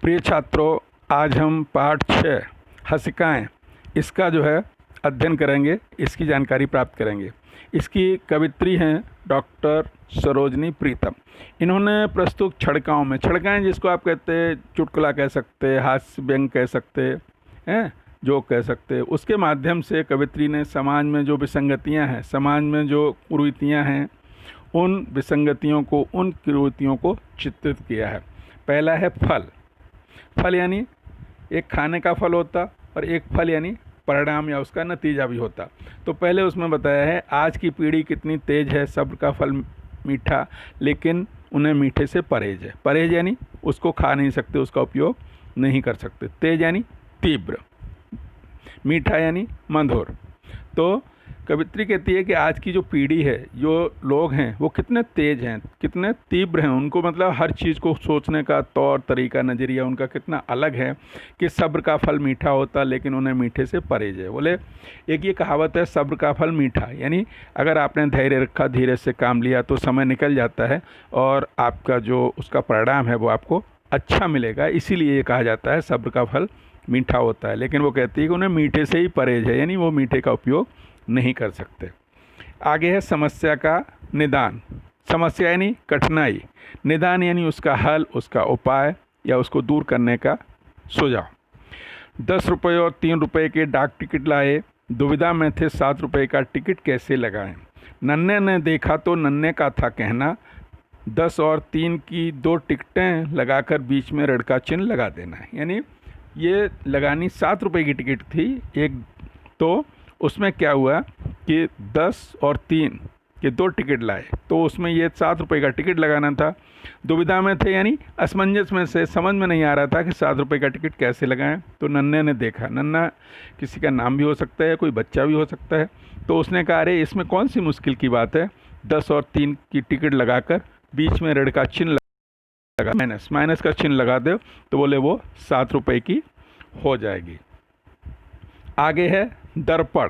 प्रिय छात्रों, आज हम पाठ 6 हसिकाएँ इसका जो है अध्ययन करेंगे, इसकी जानकारी प्राप्त करेंगे। इसकी कवित्री हैं डॉक्टर सरोजनी प्रीतम। इन्होंने प्रस्तुत छड़काएँ जिसको आप कहते हैं, चुटकुला कह सकते हैं, हास्य व्यंग कह सकते हैं, जोक कह सकते हैं, उसके माध्यम से कवित्री ने समाज में जो विसंगतियां हैं, समाज में जो कुरीतियां हैं, उन विसंगतियों को, उन कुरीतियों को चित्रित किया है। पहला है फल। फल यानी एक खाने का फल होता और एक फल यानी परिणाम या उसका नतीजा भी होता। तो पहले उसमें बताया है आज की पीढ़ी कितनी तेज है, सब्र का फल मीठा, लेकिन उन्हें मीठे से परहेज है। परहेज यानी उसको खा नहीं सकते, उसका उपयोग नहीं कर सकते। तेज यानी तीव्र, मीठा यानी मधुर। तो कवित्री कहती है कि आज की जो पीढ़ी है, जो लोग हैं, वो कितने तेज हैं, कितने तीव्र हैं, उनको मतलब हर चीज़ को सोचने का तौर तरीका, नज़रिया उनका कितना अलग है कि सब्र का फल मीठा होता लेकिन उन्हें मीठे से परहेज है। बोले एक ये कहावत है, सब्र का फल मीठा, यानी अगर आपने धैर्य रखा, धीरे से काम लिया तो समय निकल जाता है और आपका जो उसका परिणाम है वो आपको अच्छा मिलेगा। इसीलिए ये कहा जाता है सब्र का फल मीठा होता है। लेकिन वो कहती है कि उन्हें मीठे से ही परहेज है, यानी वो मीठे का उपयोग नहीं कर सकते। आगे है समस्या का निदान। समस्या यानी कठिनाई, निदान यानी उसका हल, उसका उपाय या उसको दूर करने का सुझाव। 10 रुपये और 3 रुपये के डाक टिकट लाए, दुविधा में थे 7 रुपये का टिकट कैसे लगाएं। नन्हे ने देखा तो नन्हे का था कहना, 10 और 3 की 2 टिकटें लगाकर बीच में ऋण का चिन्ह लगा देना है। यानी ये लगानी 7 रुपये की टिकट थी एक, तो उसमें क्या हुआ कि 10 और 3 के 2 टिकट लाए, तो उसमें ये 7 रुपये का टिकट लगाना था। दुविधा में थे यानी असमंजस में से, समझ में नहीं आ रहा था कि 7 रुपये का टिकट कैसे लगाएं। तो नन्हे ने देखा, नन्हा किसी का नाम भी हो सकता है, कोई बच्चा भी हो सकता है, तो उसने कहा अरे इसमें कौन सी मुश्किल की बात है, 10 और 3 की टिकट लगाकर बीच में ऋण का चिन्ह लगा, माइनस का चिन्ह लगा दो, तो बोले वो 7 रुपये की हो जाएगी। आगे है दर्पण।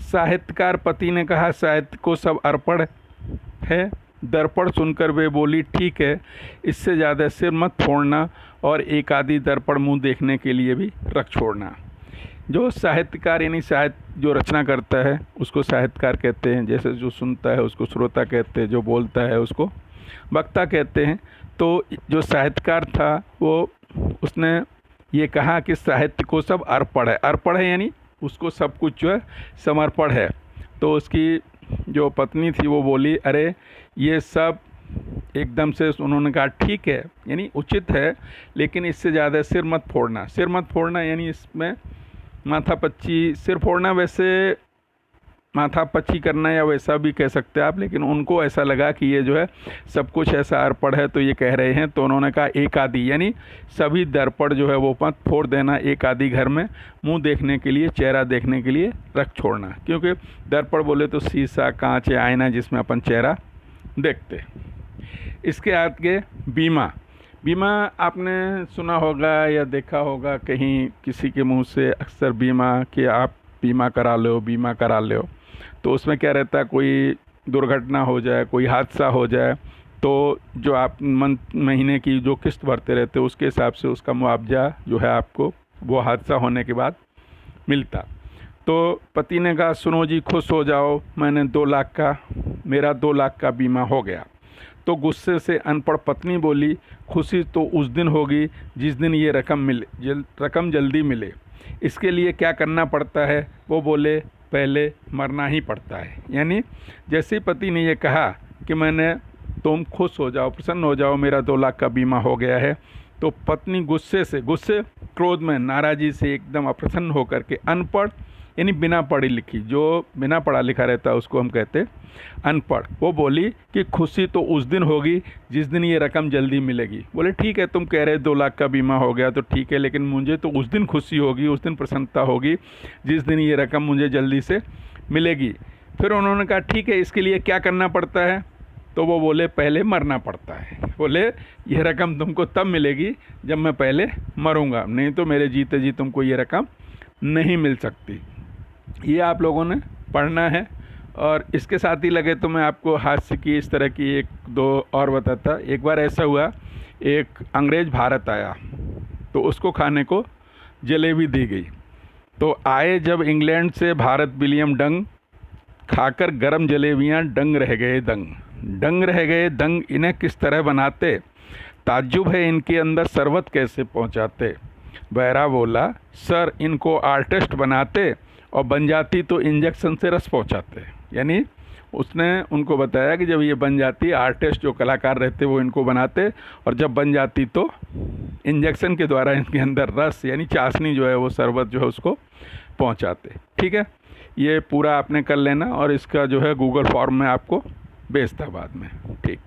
साहित्यकार पति ने कहा साहित्य को सब अर्पण है। दर्पण सुनकर वे बोली ठीक है, इससे ज़्यादा सिर मत फोड़ना और एक आधी दर्पण मुंह देखने के लिए भी रख छोड़ना। जो साहित्यकार यानी साहित्य जो रचना करता है उसको साहित्यकार कहते हैं, जैसे जो सुनता है उसको श्रोता कहते हैं, जो बोलता है उसको वक्ता कहते हैं। तो जो साहित्यकार था वो उसने ये कहा कि साहित्य को सब अर्पण है। अर्पण है यानी उसको सब कुछ जो है समर्पण है। तो उसकी जो पत्नी थी वो बोली अरे ये सब एकदम से, उन्होंने कहा ठीक है यानी उचित है, लेकिन इससे ज़्यादा सिर मत फोड़ना। सिर मत फोड़ना यानी इसमें माथापच्ची, सिर फोड़ना वैसे माथापच्ची करना या वैसा भी कह सकते हैं आप, लेकिन उनको ऐसा लगा कि ये जो है सब कुछ ऐसा अर्पण है तो ये कह रहे हैं, तो उन्होंने कहा एक आधी, यानी सभी दर्पण जो है वो मत फोड़ देना, एक आधी घर में मुंह देखने के लिए, चेहरा देखने के लिए रख छोड़ना। क्योंकि दर्पण बोले तो शीशा, कांच या आईना जिसमें अपन चेहरा देखते। इसके आगे बीमा। बीमा आपने सुना होगा या देखा होगा कहीं किसी के मुँह से अक्सर बीमा कि आप बीमा करा लो, बीमा करा लो। तो उसमें क्या रहता है, कोई दुर्घटना हो जाए, कोई हादसा हो जाए, तो जो आप महीने की जो किस्त भरते रहते हो उसके हिसाब से उसका मुआवजा जो है आपको वो हादसा होने के बाद मिलता। तो पति ने कहा सुनो जी खुश हो जाओ, मैंने 2 लाख का, मेरा 2 लाख का बीमा हो गया। तो गुस्से से अनपढ़ पत्नी बोली खुशी तो उस दिन होगी जिस दिन ये रकम जल्दी मिले। इसके लिए क्या करना पड़ता है? वो बोले पहले मरना ही पड़ता है। यानी जैसे ही पति ने ये कहा कि तुम खुश हो जाओ, प्रसन्न हो जाओ, मेरा 2 लाख का बीमा हो गया है, तो पत्नी गुस्से, क्रोध में, नाराज़ी से एकदम अप्रसन्न होकर के, अनपढ़ यानी बिना पढ़ी लिखी, जो बिना पढ़ा लिखा रहता है उसको हम कहते अनपढ़, वो बोली कि खुशी तो उस दिन होगी जिस दिन ये रकम जल्दी मिलेगी। बोले ठीक है, तुम कह रहे 2 लाख का बीमा हो गया तो ठीक है, लेकिन मुझे तो उस दिन खुशी होगी, उस दिन प्रसन्नता होगी जिस दिन ये रकम मुझे जल्दी से मिलेगी। फिर उन्होंने कहा ठीक है, इसके लिए क्या करना पड़ता है? तो वो बोले पहले मरना पड़ता है। बोले यह रकम तुमको तब मिलेगी जब मैं पहले मरूंगा, नहीं तो मेरे जीते जी तुमको ये रकम नहीं मिल सकती। ये आप लोगों ने पढ़ना है। और इसके साथ ही लगे तो मैं आपको हास्य की इस तरह की 1-2 और बताता। एक बार ऐसा हुआ, एक अंग्रेज़ भारत आया तो उसको खाने को जलेबी दी गई। तो आए जब इंग्लैंड से भारत विलियम डंग, खाकर गरम जलेबियां डंग रह गए दंग। डंग रह गए दंग, इन्हें किस तरह बनाते, ताज्जुब है इनके अंदर शरबत कैसे पहुंचाते। बहरा बोला सर इनको आर्टिस्ट बनाते, और बन जाती तो इंजेक्शन से रस पहुंचाते। यानी उसने उनको बताया कि जब ये बन जाती, आर्टिस्ट जो कलाकार रहते वो इनको बनाते, और जब बन जाती तो इंजेक्शन के द्वारा इनके अंदर रस यानी चाशनी जो है, वो शरबत जो है उसको पहुंचाते। ठीक है, ये पूरा आपने कर लेना, और इसका जो है गूगल फॉर्म में आपको भेजता बाद में। ठीक।